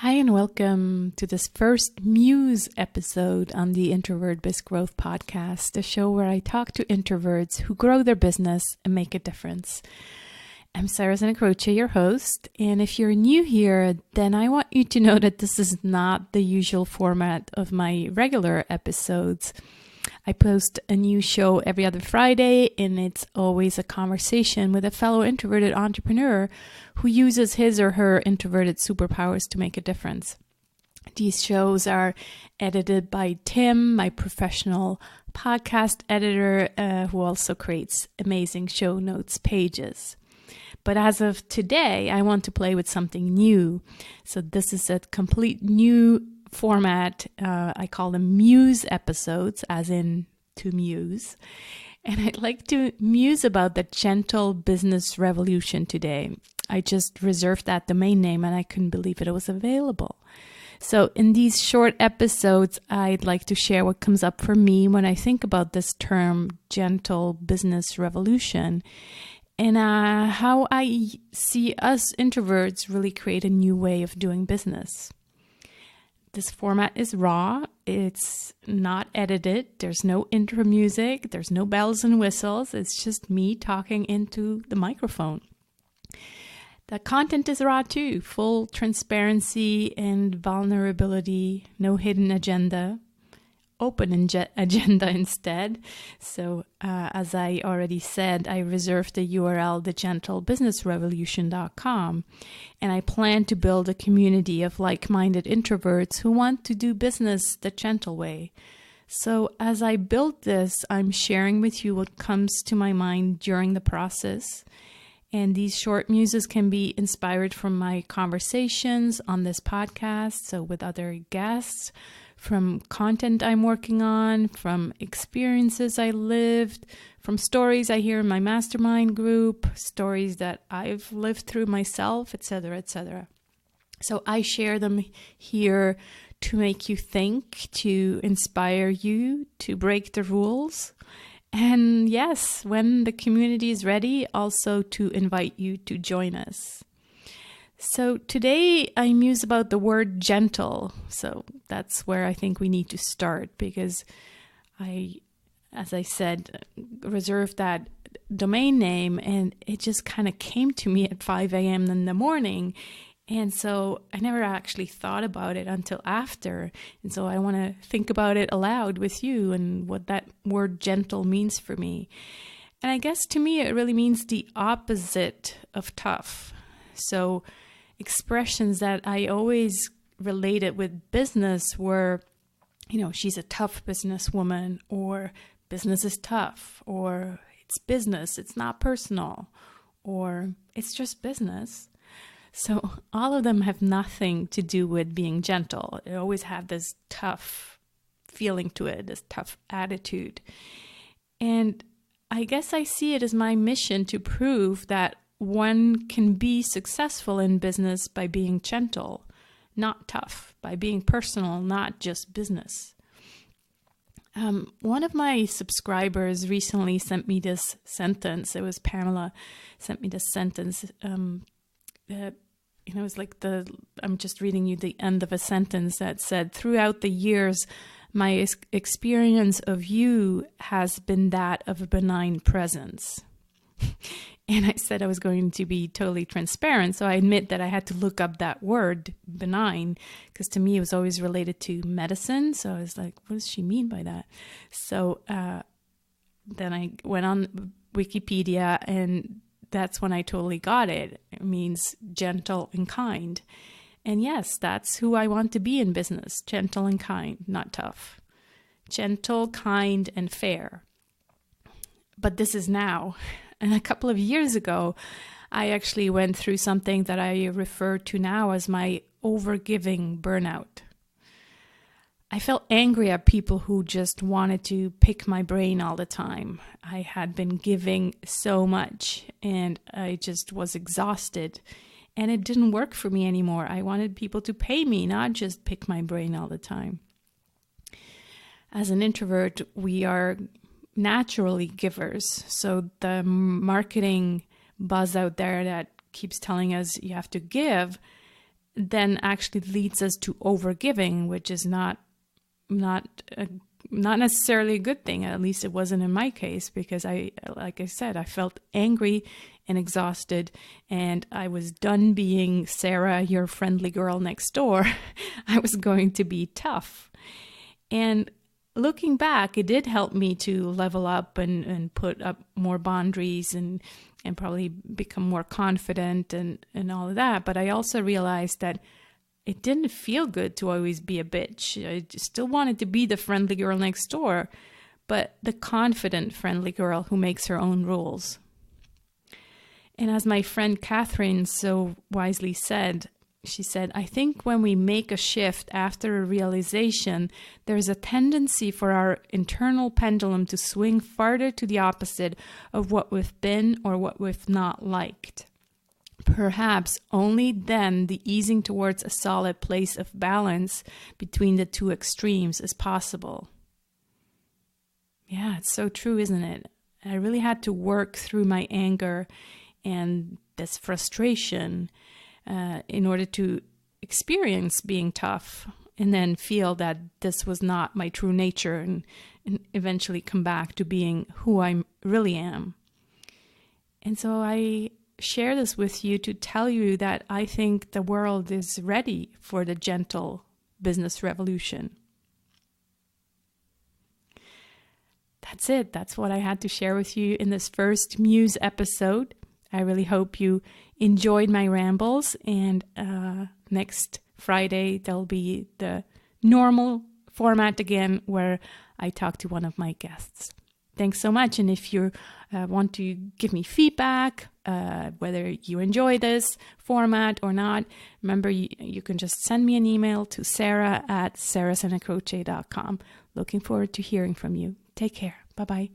Hi, and welcome to this first Muse episode on the Introvert Biz Growth podcast, the show where I talk to introverts who grow their business and make a difference. I'm Sarah Santacroce, your host, and if you're new here, then I want you to know that this is not the usual format of my regular episodes. I post a new show every other Friday, and it's always a conversation with a fellow introverted entrepreneur who uses his or her introverted superpowers to make a difference. These shows are edited by Tim, my professional podcast editor, who also creates amazing show notes pages. But as of today, I want to play with something new. So this is a complete new format. I call them Muse episodes, as in to muse. And I'd like to muse about the gentle business revolution today. I just reserved that domain name and I couldn't believe it was available. So in these short episodes, I'd like to share what comes up for me when I think about this term, gentle business revolution, and how I see us introverts really create a new way of doing business. This format is raw. It's not edited. There's no intro music. There's no bells and whistles. It's just me talking into the microphone. The content is raw too. Full transparency and vulnerability. No hidden agenda. Open agenda instead. So as I already said, I reserved the URL thegentlebusinessrevolution.com, and I plan to build a community of like-minded introverts who want to do business the gentle way. So as I build this, I'm sharing with you what comes to my mind during the process. And these short muses can be inspired from my conversations on this podcast, so with other guests, from content I'm working on, from experiences I lived, from stories I hear in my mastermind group, stories that I've lived through myself, etc., etc. So I share them here to make you think, to inspire you, to break the rules. And yes, when the community is ready, also to invite you to join us. So today I muse about the word gentle. So that's where I think we need to start, because as I said, reserved that domain name and it just kind of came to me at 5 a.m. in the morning. And so I never actually thought about it until after. And so I want to think about it aloud with you and what that word gentle means for me. And I guess to me, it really means the opposite of tough. So expressions that I always related with business were, she's a tough businesswoman, or business is tough, or it's business, it's not personal, or it's just business. So all of them have nothing to do with being gentle. They always have this tough feeling to it, this tough attitude. And I guess I see it as my mission to prove that one can be successful in business by being gentle, not tough, by being personal, not just business. One of my subscribers recently sent me this sentence. It was Pamela sent me this sentence. It was like I'm just reading you the end of a sentence that said, "Throughout the years, my experience of you has been that of a benign presence." And I said I was going to be totally transparent. So I admit that I had to look up that word, benign, because to me it was always related to medicine. So I was like, what does she mean by that? So then I went on Wikipedia, and that's when I totally got it. It means gentle and kind. And yes, that's who I want to be in business. Gentle and kind, not tough. Gentle, kind, and fair. But this is now. And a couple of years ago, I actually went through something that I refer to now as my overgiving burnout. I felt angry at people who just wanted to pick my brain all the time. I had been giving so much and I just was exhausted, and it didn't work for me anymore. I wanted people to pay me, not just pick my brain all the time. As an introvert, we are naturally givers. So the marketing buzz out there that keeps telling us you have to give, then actually leads us to overgiving, which is not necessarily a good thing. At least it wasn't in my case, because like I said, I felt angry and exhausted, and I was done being Sarah, your friendly girl next door. I was going to be tough. And looking back, it did help me to level up and put up more boundaries and probably become more confident and all of that. But I also realized that it didn't feel good to always be a bitch. I still wanted to be the friendly girl next door, but the confident friendly girl who makes her own rules. And as my friend Catherine so wisely said, she said, I think when we make a shift after a realization, there's a tendency for our internal pendulum to swing farther to the opposite of what we've been or what we've not liked. Perhaps only then the easing towards a solid place of balance between the two extremes is possible. Yeah, it's so true, isn't it? I really had to work through my anger and this frustration in order to experience being tough and then feel that this was not my true nature and eventually come back to being who I really am. And so I share this with you to tell you that I think the world is ready for the gentle business revolution. That's it. That's what I had to share with you in this first Muse episode. I really hope you enjoyed my rambles, and next Friday there'll be the normal format again where I talk to one of my guests. Thanks so much. And if you want to give me feedback, whether you enjoy this format or not, remember you can just send me an email to sarah@sarahsantacroce.com. Looking forward to hearing from you. Take care. Bye-bye.